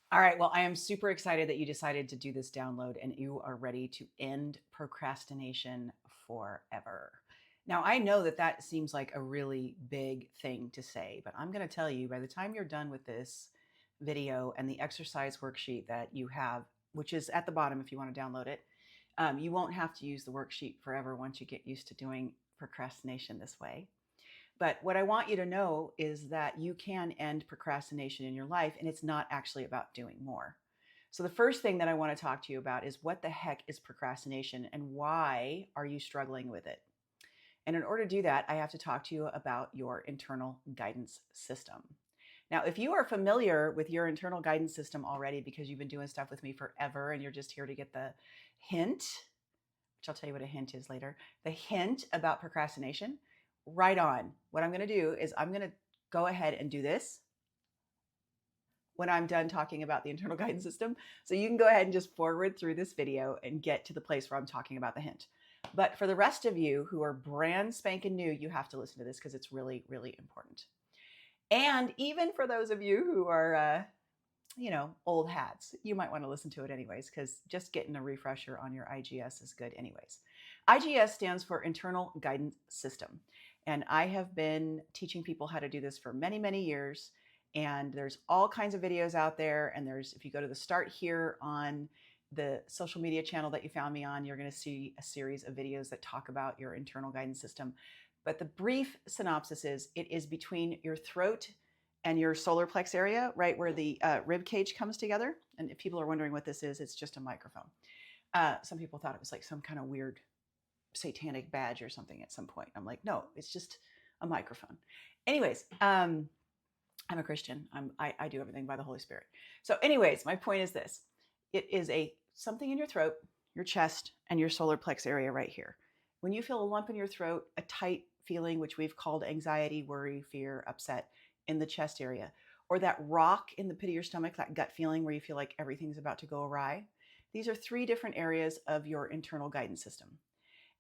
All right. Well, I am super excited that you decided to do this download and you are ready to end procrastination forever. Now, I know that that seems like a really big thing to say, but I'm going to tell you by the time you're done with this video and the exercise worksheet that you have, which is at the bottom if you want to download it, you won't have to use the worksheet forever once you get used to doing procrastination this way. But what I want you to know is that you can end procrastination in your life, and it's not actually about doing more. So, the first thing that I want to talk to you about is what the heck is procrastination and why are you struggling with it? And in order to do that, I have to talk to you about your internal guidance system. Now, if you are familiar with your internal guidance system already because you've been doing stuff with me forever and you're just here to get the hint, which I'll tell you what a hint is later, the hint about procrastination, right on. What I'm going to do is I'm going to go ahead and do this when I'm done talking about the internal guidance system. So you can go ahead and just forward through this video and get to the place where I'm talking about the hint. But for the rest of you who are brand spanking new, you have to listen to this because it's really, really important. And even for those of you who are, old hats, you might want to listen to it anyways, because just getting a refresher on your IGS is good anyways. IGS stands for Internal Guidance System. And I have been teaching people how to do this for many, many years. And there's all kinds of videos out there. And if you go to the start here on the social media channel that you found me on, you're going to see a series of videos that talk about your internal guidance system. But the brief synopsis is it is between your throat and your solar plex area, right where the rib cage comes together. And if people are wondering what this is, it's just a microphone. Some people thought it was like some kind of weird satanic badge or something at some point. I'm like, no, it's just a microphone. Anyways, I'm a Christian. I do everything by the Holy Spirit. So, anyways, my point is this: it is a something in your throat, your chest, and your solar plex area right here. When you feel a lump in your throat, a tight feeling, which we've called anxiety, worry, fear, upset in the chest area, or that rock in the pit of your stomach, that gut feeling where you feel like everything's about to go awry. These are three different areas of your internal guidance system.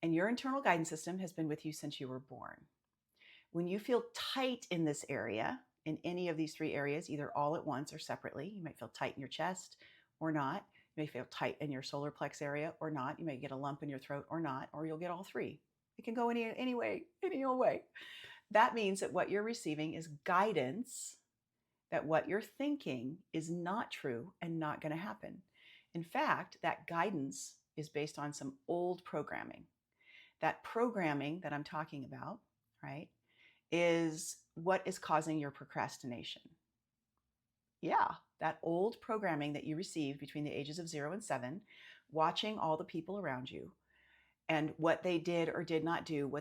And your internal guidance system has been with you since you were born. When you feel tight in this area, in any of these three areas, either all at once or separately, you might feel tight in your chest or not. You may feel tight in your solar plex area or not. You may get a lump in your throat or not, or you'll get all three. It can go any way, any old way. That means that what you're receiving is guidance that what you're thinking is not true and not going to happen. In fact, that guidance is based on some old programming. That programming that I'm talking about, right, is what is causing your procrastination. Yeah, that old programming that you received between the ages of 0 and 7, watching all the people around you and what they did or did not do,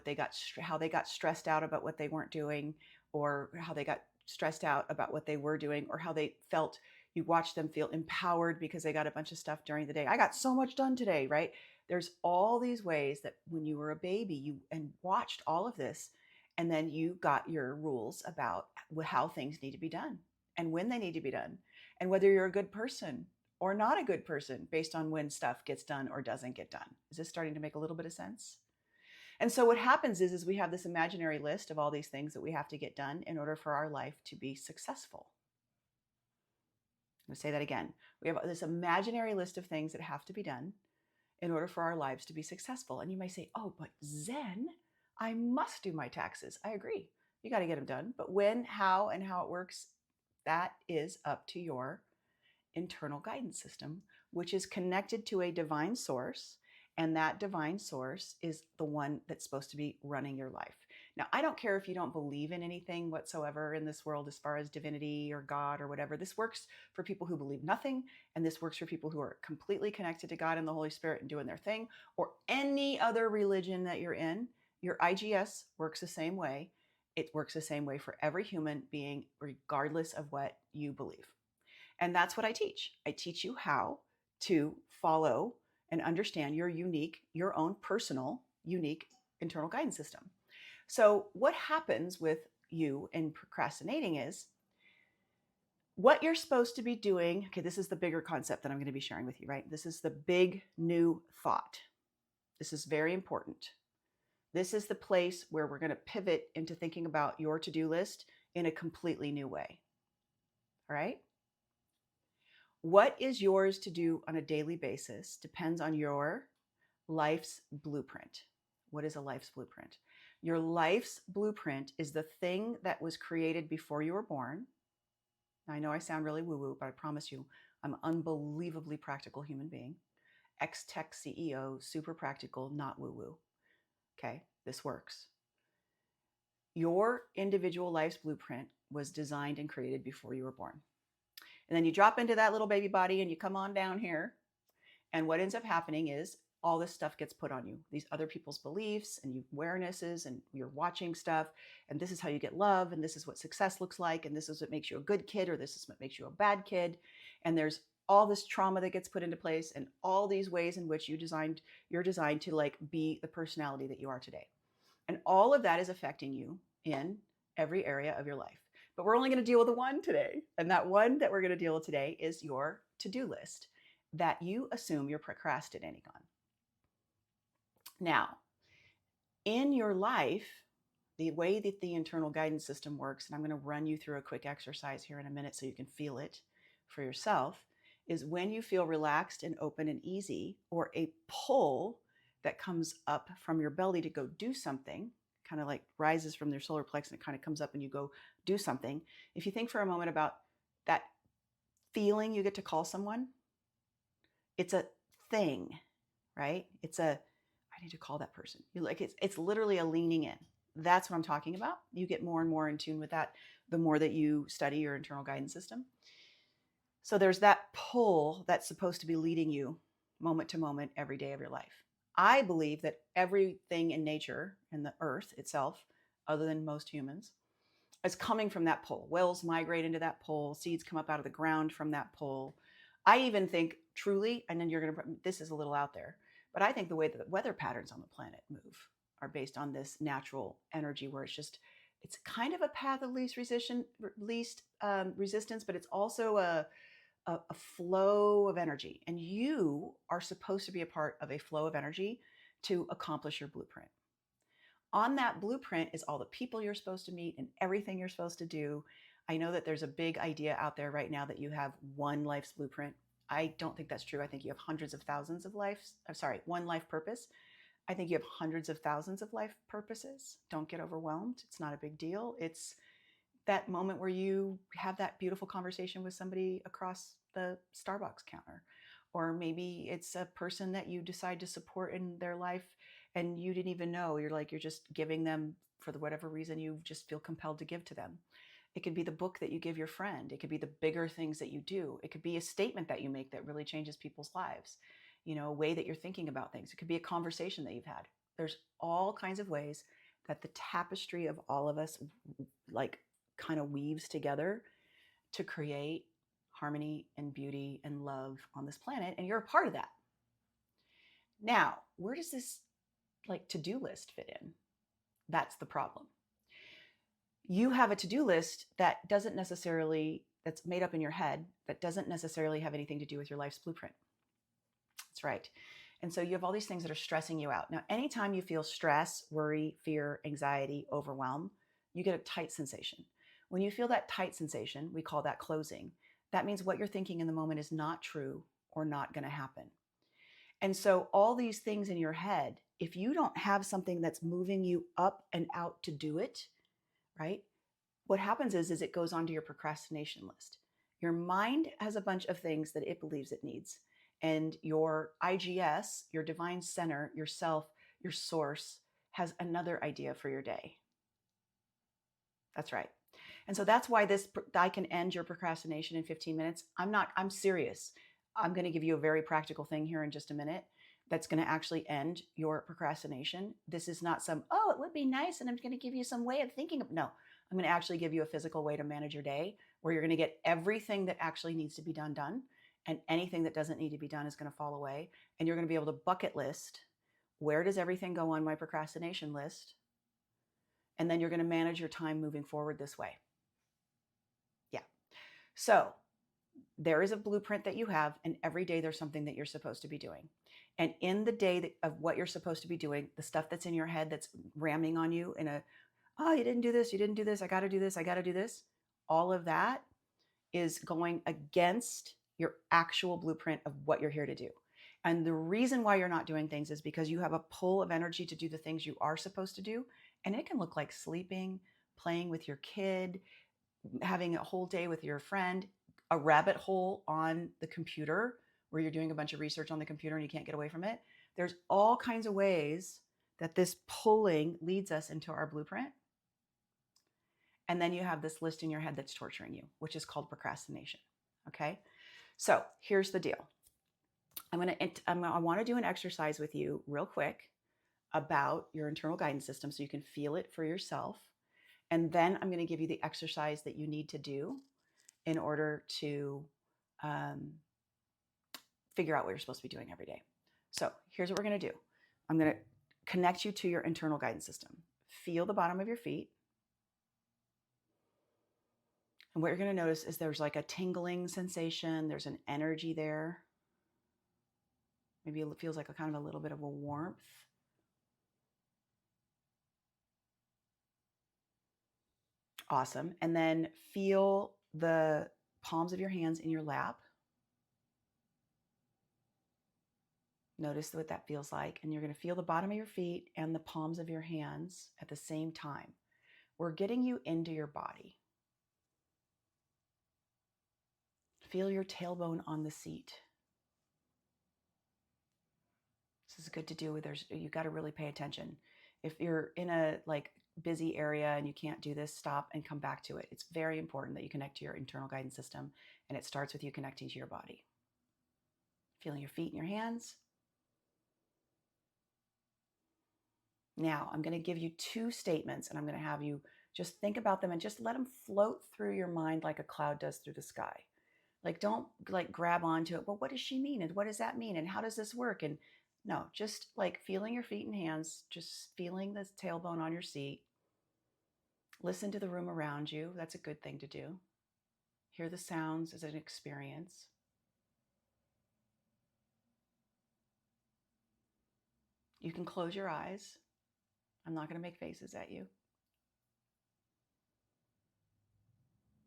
how they got stressed out about what they weren't doing, or how they got stressed out about what they were doing, or how they felt. You watch them feel empowered because they got a bunch of stuff during the day. I got so much done today, right? There's all these ways that when you were a baby, you and watched all of this, and then you got your rules about how things need to be done and when they need to be done, and whether you're a good person or not a good person based on when stuff gets done or doesn't get done. Is this starting to make a little bit of sense? And so what happens is we have this imaginary list of all these things that we have to get done in order for our life to be successful. I'm going to say that again. We have this imaginary list of things that have to be done in order for our lives to be successful. And you may say, oh, but Zen, I must do my taxes. I agree. You got to get them done. But when, how, and how it works, that is up to your internal guidance system, which is connected to a divine source. And that divine source is the one that's supposed to be running your life. Now, I don't care if you don't believe in anything whatsoever in this world as far as divinity or God or whatever. This works for people who believe nothing. And this works for people who are completely connected to God and the Holy Spirit and doing their thing, or any other religion that you're in. Your IGS works the same way. It works the same way for every human being, regardless of what you believe. And that's what I teach. I teach you how to follow and understand your own personal, unique internal guidance system. So, what happens with you in procrastinating is what you're supposed to be doing. Okay, this is the bigger concept that I'm going to be sharing with you, right? This is the big new thought. This is very important. This is the place where we're going to pivot into thinking about your to do list in a completely new way. All right? What is yours to do on a daily basis depends on your life's blueprint. What is a life's blueprint? Your life's blueprint is the thing that was created before you were born. I know I sound really woo-woo, but I promise you, I'm an unbelievably practical human being. Ex-tech CEO, super practical, not woo-woo. Okay, this works. Your individual life's blueprint was designed and created before you were born. And then you drop into that little baby body and you come on down here. And what ends up happening is all this stuff gets put on you, these other people's beliefs and awarenesses, and you're watching stuff. And this is how you get love. And this is what success looks like. And this is what makes you a good kid, or this is what makes you a bad kid. And there's all this trauma that gets put into place, and all these ways in which you're designed to like be the personality that you are today. And all of that is affecting you in every area of your life. But we're only going to deal with the one today. And that one that we're going to deal with today is your to-do list that you assume you're procrastinating on. Now, in your life, the way that the internal guidance system works, and I'm going to run you through a quick exercise here in a minute so you can feel it for yourself, is when you feel relaxed and open and easy, or a pull that comes up from your belly to go do something, kind of like rises from their solar plexus and it kind of comes up and you go do something. If you think for a moment about that feeling you get to call someone, it's a thing, right? I need to call that person. You like it's literally a leaning in. That's what I'm talking about. You get more and more in tune with that the more that you study your internal guidance system. So there's that pull that's supposed to be leading you moment to moment every day of your life. I believe that everything in nature and the earth itself, other than most humans, is coming from that pull. Whales migrate into that pull. Seeds come up out of the ground from that pull. I even think truly, and then this is a little out there, but I think the way that the weather patterns on the planet move are based on this natural energy where it's kind of a path of least resistance, but it's also a flow of energy. And you are supposed to be a part of a flow of energy to accomplish your blueprint. On that blueprint is all the people you're supposed to meet and everything you're supposed to do. I know that there's a big idea out there right now that you have one life's blueprint. I don't think that's true. I think you have hundreds of thousands of one life purpose. I think you have hundreds of thousands of life purposes. Don't get overwhelmed. It's not a big deal. It's that moment where you have that beautiful conversation with somebody across the Starbucks counter. Or maybe it's a person that you decide to support in their life and you didn't even know. You're just giving them for whatever reason you just feel compelled to give to them. It could be the book that you give your friend. It could be the bigger things that you do. It could be a statement that you make that really changes people's lives. A way that you're thinking about things. It could be a conversation that you've had. There's all kinds of ways that the tapestry of all of us like kind of weaves together to create harmony and beauty and love on this planet. And you're a part of that. Now, where does this like to-do list fit in? That's the problem. You have a to-do list that's made up in your head, that doesn't necessarily have anything to do with your life's blueprint. That's right. And so you have all these things that are stressing you out. Now, anytime you feel stress, worry, fear, anxiety, overwhelm, you get a tight sensation. When you feel that tight sensation, we call that closing. That means what you're thinking in the moment is not true or not going to happen. And so all these things in your head, if you don't have something that's moving you up and out to do it, right? What happens is it goes onto your procrastination list. Your mind has a bunch of things that it believes it needs. And your IGS, your divine center, yourself, your source, has another idea for your day. That's right. And so that's why I can end your procrastination in 15 minutes. I'm serious. I'm going to give you a very practical thing here in just a minute that's going to actually end your procrastination. This is not it would be nice and I'm going to give you some way of thinking. No, I'm going to actually give you a physical way to manage your day where you're going to get everything that actually needs to be done. And anything that doesn't need to be done is going to fall away. And you're going to be able to bucket list, where does everything go on my procrastination list? And then you're going to manage your time moving forward this way. Yeah. So there is a blueprint that you have, and every day there's something that you're supposed to be doing. And in the day of what you're supposed to be doing, the stuff that's in your head that's ramming on you you didn't do this, I got to do this, all of that is going against your actual blueprint of what you're here to do. And the reason why you're not doing things is because you have a pull of energy to do the things you are supposed to do. And it can look like sleeping, playing with your kid, having a whole day with your friend, a rabbit hole on the computer where you're doing a bunch of research on the computer and you can't get away from it. There's all kinds of ways that this pulling leads us into our blueprint. And then you have this list in your head that's torturing you, which is called procrastination. Okay. So here's the deal. I want to do an exercise with you real quick about your internal guidance system so you can feel it for yourself. And then I'm going to give you the exercise that you need to do in order to figure out what you're supposed to be doing every day. So here's what we're going to do. I'm going to connect you to your internal guidance system. Feel the bottom of your feet. And what you're going to notice is there's like a tingling sensation. There's an energy there. Maybe it feels like a kind of a little bit of a warmth. Awesome. And then feel the palms of your hands in your lap. Notice what that feels like. And you're going to feel the bottom of your feet and the palms of your hands at the same time. We're getting you into your body. Feel your tailbone on the seat. This is good to do. You got to really pay attention. If you're in a busy area and you can't do this, stop and come back to it. It's very important that you connect to your internal guidance system, and it starts with you connecting to your body. Feeling your feet and your hands. Now, I'm going to give you 2 statements, and I'm going to have you just think about them and just let them float through your mind like a cloud does through the sky. Don't grab onto it. Well, what does she mean? And what does that mean? And how does this work? And no, just feeling your feet and hands, just feeling the tailbone on your seat. Listen to the room around you. That's a good thing to do. Hear the sounds as an experience. You can close your eyes. I'm not going to make faces at you.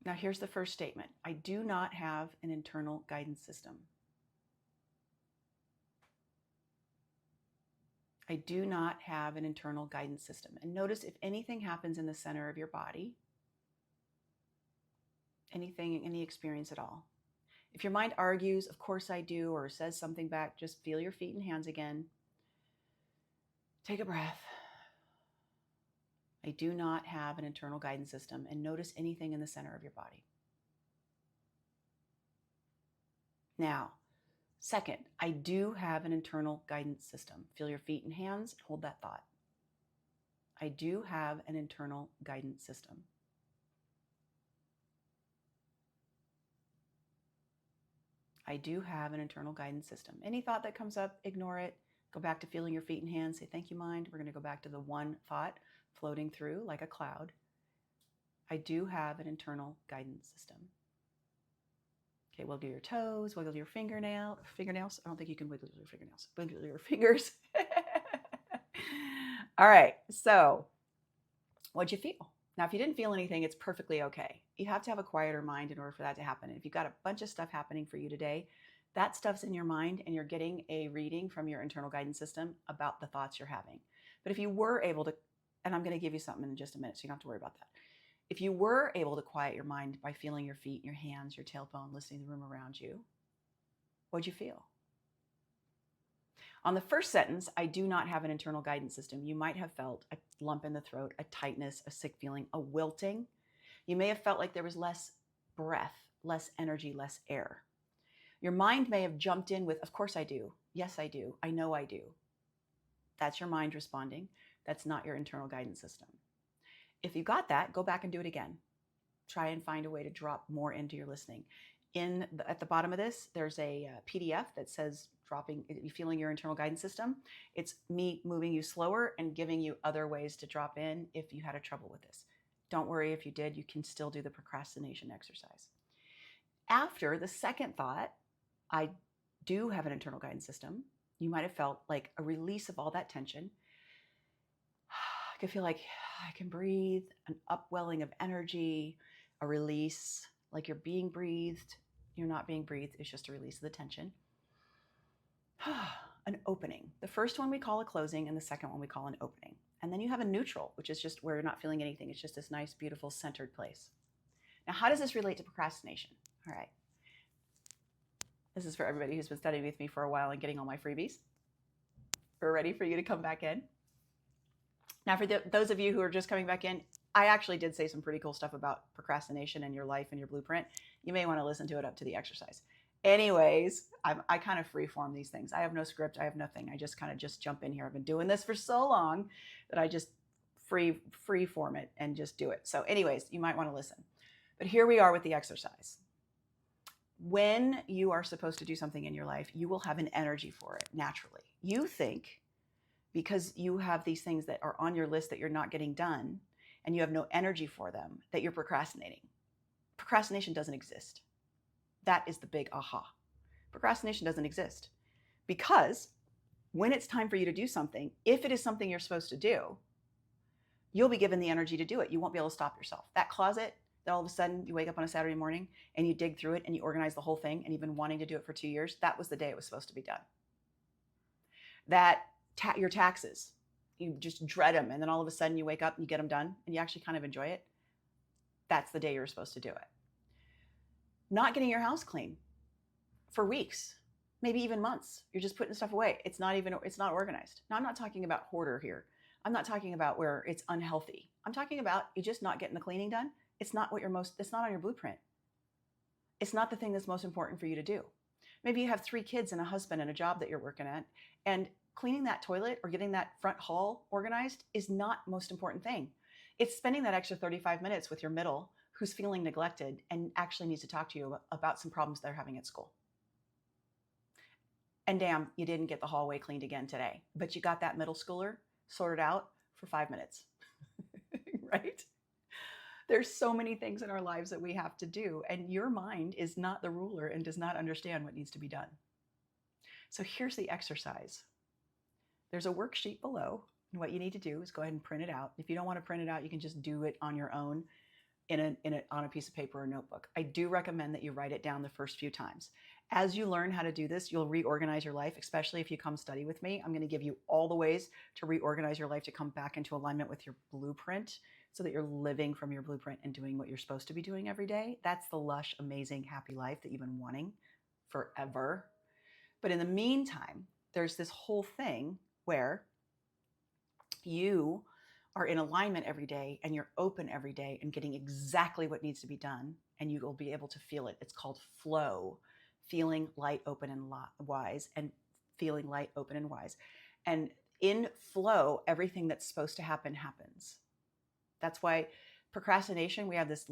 Now, here's the first statement. I do not have an internal guidance system. I do not have an internal guidance system. And notice if anything happens in the center of your body, any experience at all. If your mind argues, of course I do, or says something back, just feel your feet and hands again. Take a breath. I do not have an internal guidance system, and notice anything in the center of your body. Now, second, I do have an internal guidance system. Feel your feet and hands, hold that thought. I do have an internal guidance system. I do have an internal guidance system. Any thought that comes up, ignore it. Go back to feeling your feet and hands. Say, thank you, mind. We're going to go back to the one thought floating through like a cloud. I do have an internal guidance system. Okay, wiggle your toes, wiggle your fingernails. I don't think you can wiggle your fingernails. Wiggle your fingers. All right, so what'd you feel? Now, if you didn't feel anything, it's perfectly okay. You have to have a quieter mind in order for that to happen. And if you've got a bunch of stuff happening for you today, that stuff's in your mind and you're getting a reading from your internal guidance system about the thoughts you're having. But if you were able to, and I'm going to give you something in just a minute, so you don't have to worry about that. If you were able to quiet your mind by feeling your feet, your hands, your tailbone, listening to the room around you, what'd you feel? On the first sentence, I do not have an internal guidance system. You might have felt a lump in the throat, a tightness, a sick feeling, a wilting. You may have felt like there was less breath, less energy, less air. Your mind may have jumped in with, of course I do. Yes, I do. I know I do. That's your mind responding. That's not your internal guidance system. If you got that, go back and do it again. Try and find a way to drop more into your listening. At the bottom of this, there's a PDF that says feeling your internal guidance system. It's me moving you slower and giving you other ways to drop in if you had a trouble with this. Don't worry if you did, you can still do the procrastination exercise. After the second thought, I do have an internal guidance system. You might have felt like a release of all that tension. I could feel like I can breathe, an upwelling of energy, a release, like you're being breathed. You're not being breathed. It's just a release of the tension. An opening. The first one we call a closing, and the second one we call an opening. And then you have a neutral, which is just where you're not feeling anything. It's just this nice, beautiful, centered place. Now, how does this relate to procrastination? All right. This is for everybody who's been studying with me for a while and getting all my freebies. We're ready for you to come back in. Now, for those of you who are just coming back in, I actually did say some pretty cool stuff about procrastination and your life and your blueprint. You may want to listen to it up to the exercise. Anyways, I kind of freeform these things. I have no script. I have nothing. I just kind of just jump in here. I've been doing this for so long that I just freeform it and just do it. So anyways, you might want to listen. But here we are with the exercise. When you are supposed to do something in your life, you will have an energy for it naturally. You think because you have these things that are on your list that you're not getting done and you have no energy for them, that you're procrastinating. Procrastination doesn't exist. That is the big aha. Procrastination doesn't exist because when it's time for you to do something, if it is something you're supposed to do, you'll be given the energy to do it. You won't be able to stop yourself. That closet that all of a sudden you wake up on a Saturday morning and you dig through it and you organize the whole thing and you've been wanting to do it for 2 years, that was the day it was supposed to be done. That your taxes, you just dread them, and then all of a sudden you wake up and you get them done and you actually kind of enjoy it. That's the day you're supposed to do it. Not getting your house clean for weeks, maybe even months. You're just putting stuff away. It's not organized. Now, I'm not talking about hoarder here. I'm not talking about where it's unhealthy. I'm talking about you just not getting the cleaning done. It's not it's not on your blueprint. It's not the thing that's most important for you to do. Maybe you have 3 kids and a husband and a job that you're working at, and cleaning that toilet or getting that front hall organized is not the most important thing. It's spending that extra 35 minutes with your middle who's feeling neglected and actually needs to talk to you about some problems they're having at school. And damn, you didn't get the hallway cleaned again today, but you got that middle schooler sorted out for 5 minutes, right? There's so many things in our lives that we have to do, and your mind is not the ruler and does not understand what needs to be done. So here's the exercise. There's a worksheet below, and what you need to do is go ahead and print it out. If you don't want to print it out, you can just do it on your own on a piece of paper or notebook. I do recommend that you write it down the first few times. As you learn how to do this, you'll reorganize your life, especially if you come study with me. I'm going to give you all the ways to reorganize your life to come back into alignment with your blueprint so that you're living from your blueprint and doing what you're supposed to be doing every day. That's the lush, amazing, happy life that you've been wanting forever. But in the meantime, there's this whole thing where you are in alignment every day and you're open every day and getting exactly what needs to be done, and you will be able to feel it. It's called flow, feeling light, open, and wise, and feeling light, open, and wise. And in flow, everything that's supposed to happen happens. That's why procrastination, we have this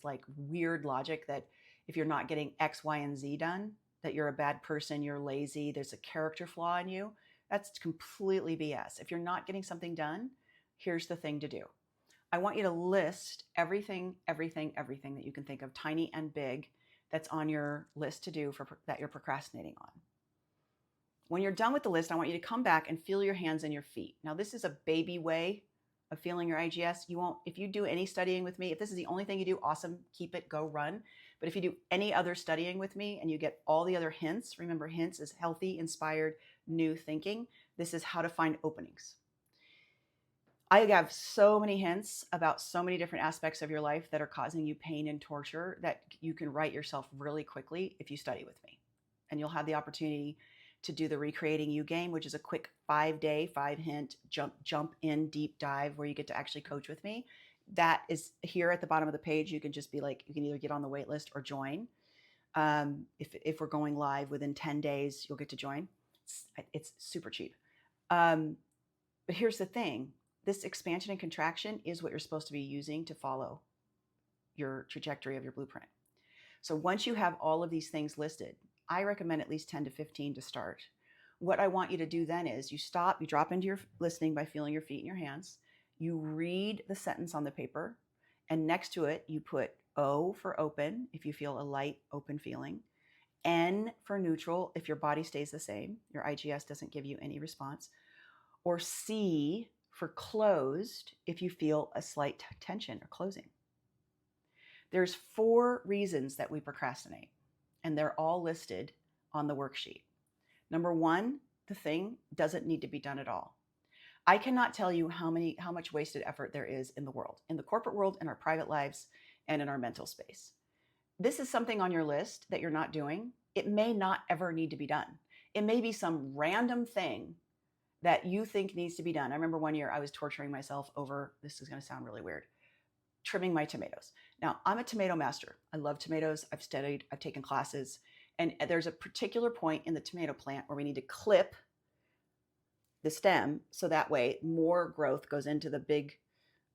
like weird logic that if you're not getting X, Y, and Z done, that you're a bad person, you're lazy, there's a character flaw in you. That's completely BS. If you're not getting something done, here's the thing to do. I want you to list everything that you can think of, tiny and big, that's on your list to do that you're procrastinating on. When you're done with the list, I want you to come back and feel your hands and your feet. Now, this is a baby way of feeling your IGS. You won't, if you do any studying with me, if this is the only thing you do, awesome, keep it, go run. But if you do any other studying with me and you get all the other hints, remember hints is healthy, inspired, new thinking. This is how to find openings. I have so many hints about so many different aspects of your life that are causing you pain and torture that you can write yourself really quickly if you study with me. And you'll have the opportunity to do the Recreating You game, which is a quick 5-day, 5-hint jump in deep dive where you get to actually coach with me. That is here at the bottom of the page. You can just be like, you can either get on the wait list or join. If we're going live within 10 days, you'll get to join. It's super cheap. But here's the thing. This expansion and contraction is what you're supposed to be using to follow your trajectory of your blueprint. So once you have all of these things listed, I recommend at least 10 to 15 to start. What I want you to do then is you stop, you drop into your listening by feeling your feet and your hands. You read the sentence on the paper, and next to it, you put O for open, if you feel a light, open feeling. N for neutral, if your body stays the same, your IGS doesn't give you any response. Or C for closed, if you feel a slight tension or closing. There's 4 reasons that we procrastinate. and they're all listed on the worksheet. Number one, the thing doesn't need to be done at all. I cannot tell you how much wasted effort there is in the world, in the corporate world, in our private lives, and in our mental space. This is something on your list that you're not doing. It may not ever need to be done. It may be some random thing that you think needs to be done. I remember one year I was torturing myself over, this is going to sound really weird, trimming my tomatoes. Now, I'm a tomato master. I love tomatoes. I've studied, I've taken classes, and there's a particular point in the tomato plant where we need to clip the stem so that way more growth goes into the big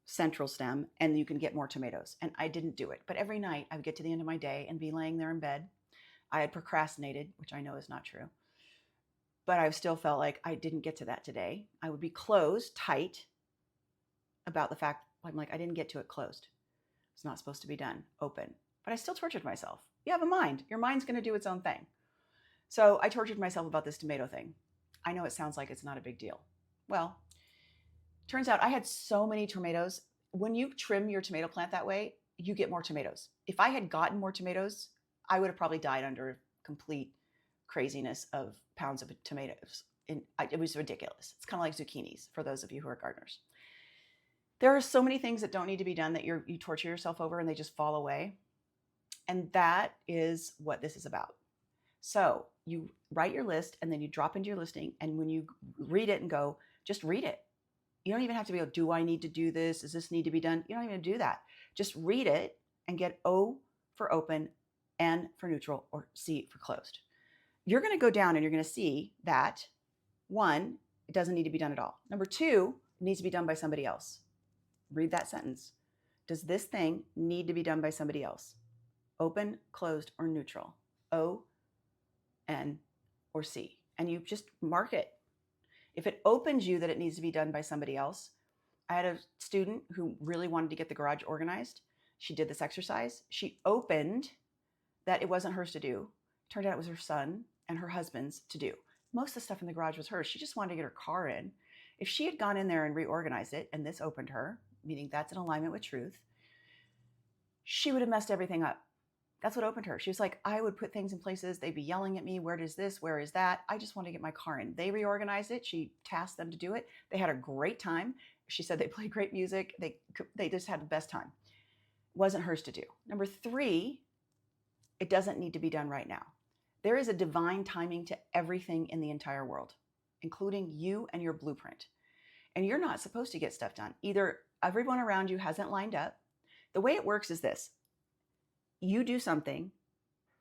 central stem and you can get more tomatoes. And I didn't do it. But every night I would get to the end of my day and be laying there in bed. I had procrastinated, which I know is not true. But I still felt like I didn't get to that today. I would be closed tight about the fact, I'm like, I didn't get to it closed. It's not supposed to be done open. But I still tortured myself. You have a mind. Your mind's going to do its own thing. So I tortured myself about this tomato thing. I know it sounds like it's not a big deal. Well, turns out I had so many tomatoes. When you trim your tomato plant that way, you get more tomatoes. If I had gotten more tomatoes, I would have probably died under complete craziness of pounds of tomatoes. It was ridiculous. It's kind of like zucchinis for those of you who are gardeners. There are so many things that don't need to be done that you torture yourself over and they just fall away. And that is what this is about. So you write your list and then you drop into your listing. And when you read it and go, just read it. You don't even have to be like, do I need to do this? Does this need to be done? You don't even do that. Just read it and get O for open, N for neutral, or C for closed. You're going to go down and you're going to see that, one, it doesn't need to be done at all. Number two, it needs to be done by somebody else. Read that sentence. Does this thing need to be done by somebody else? Open, closed, or neutral? O, N, or C. And you just mark it. If it opens you that it needs to be done by somebody else, I had a student who really wanted to get the garage organized. She did this exercise. She opened that it wasn't hers to do. Turned out it was her son and her husband's to do. Most of the stuff in the garage was hers. She just wanted to get her car in. If she had gone in there and reorganized it, and this opened her, meaning that's in alignment with truth, she would have messed everything up. That's what opened her. She was like, I would put things in places. They'd be yelling at me. Where is this? Where is that? I just want to get my car in. They reorganized it. She tasked them to do it. They had a great time. She said they played great music. They just had the best time. It wasn't hers to do. Number three, it doesn't need to be done right now. There is a divine timing to everything in the entire world, including you and your blueprint. And you're not supposed to get stuff done. Either everyone around you hasn't lined up. The way it works is this. You do something,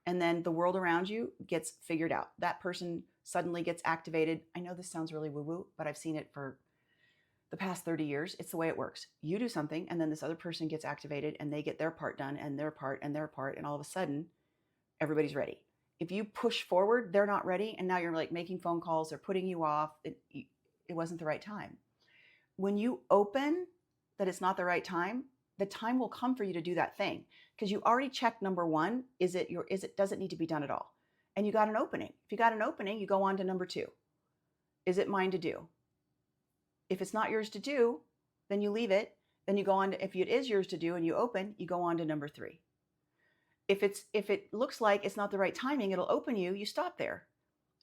and then the world around you gets figured out. That person suddenly gets activated. I know this sounds really woo-woo, but I've seen it for the past 30 years. It's the way it works. You do something, and then this other person gets activated, and they get their part done, and their part, and their part, and all of a sudden, everybody's ready. If you push forward, they're not ready, and now you're like making phone calls, they're putting you off. It wasn't the right time. When you open that it's not the right time, the time will come for you to do that thing because you already checked number one. Does it need to be done at all? And you got an opening. If you got an opening, you go on to number two. Is it mine to do? If it's not yours to do, then you leave it. Then you go on to, if it is yours to do and you open, you go on to number three. If it looks like it's not the right timing, it'll open you, you stop there,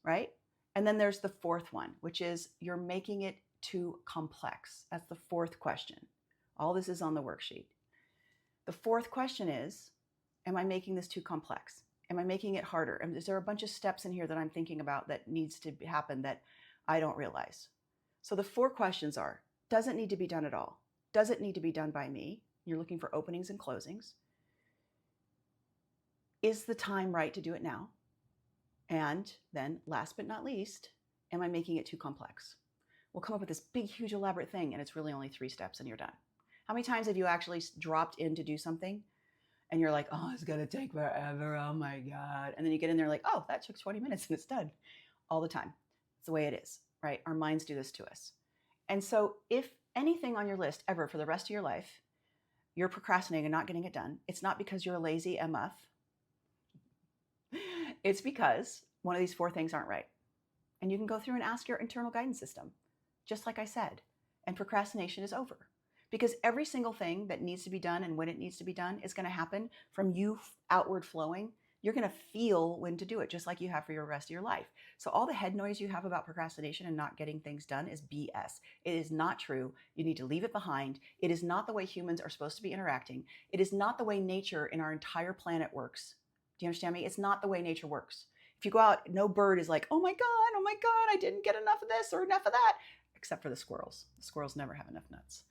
right? And then there's the fourth one, which is you're making it too complex. That's the fourth question. All this is on the worksheet. The fourth question is, am I making this too complex? Am I making it harder? And is there a bunch of steps in here that I'm thinking about that needs to happen that I don't realize? So the four questions are, does it need to be done at all? Does it need to be done by me? You're looking for openings and closings. Is the time right to do it now? And then last but not least, am I making it too complex? We'll come up with this big, huge, elaborate thing, and it's really only 3 steps and you're done. How many times have you actually dropped in to do something and you're like, oh, it's going to take forever. Oh my God. And then you get in there like, oh, that took 20 minutes and it's done. All the time. It's the way it is, right? Our minds do this to us. And so if anything on your list ever for the rest of your life, you're procrastinating and not getting it done, it's not because you're a lazy MF. It's because one of these 4 things aren't right. And you can go through and ask your internal guidance system, just like I said, and procrastination is over. Because every single thing that needs to be done and when it needs to be done is going to happen from you outward flowing. You're going to feel when to do it, just like you have for your rest of your life. So all the head noise you have about procrastination and not getting things done is BS. It is not true. You need to leave it behind. It is not the way humans are supposed to be interacting. It is not the way nature in our entire planet works. Do you understand me? It's not the way nature works. If you go out, no bird is like, oh my God, I didn't get enough of this or enough of that, except for the squirrels. The squirrels never have enough nuts.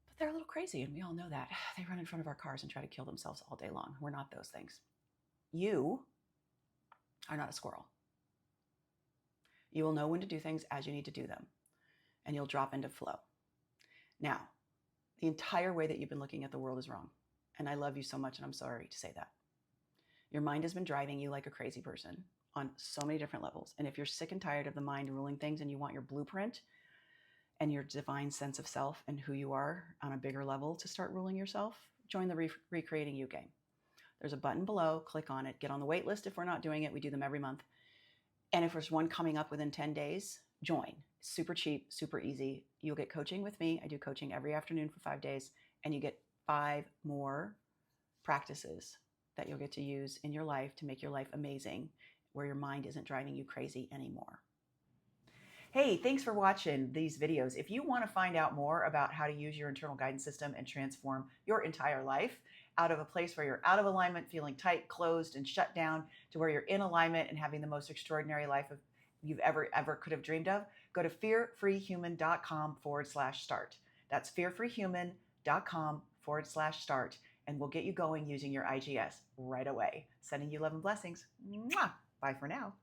But they're a little crazy, and we all know that. They run in front of our cars and try to kill themselves all day long. We're not those things. You are not a squirrel. You will know when to do things as you need to do them, and you'll drop into flow. Now, the entire way that you've been looking at the world is wrong, and I love you so much, and I'm sorry to say that. Your mind has been driving you like a crazy person on so many different levels, and if you're sick and tired of the mind ruling things and you want your blueprint and your divine sense of self and who you are on a bigger level to start ruling yourself, join the Recreating You game. There's a button below, click on it, get on the wait list if we're not doing it. We do them every month. And if there's one coming up within 10 days, join. It's super cheap, super easy. You'll get coaching with me. I do coaching every afternoon for 5 days, and you get 5 more practices that you'll get to use in your life to make your life amazing, where your mind isn't driving you crazy anymore. Hey, thanks for watching these videos. If you want to find out more about how to use your internal guidance system and transform your entire life out of a place where you're out of alignment, feeling tight, closed, and shut down, to where you're in alignment and having the most extraordinary life you've ever could have dreamed of, go to fearfreehuman.com/start. That's fearfreehuman.com/start, and we'll get you going using your IGS right away. Sending you love and blessings. Mwah! Bye for now.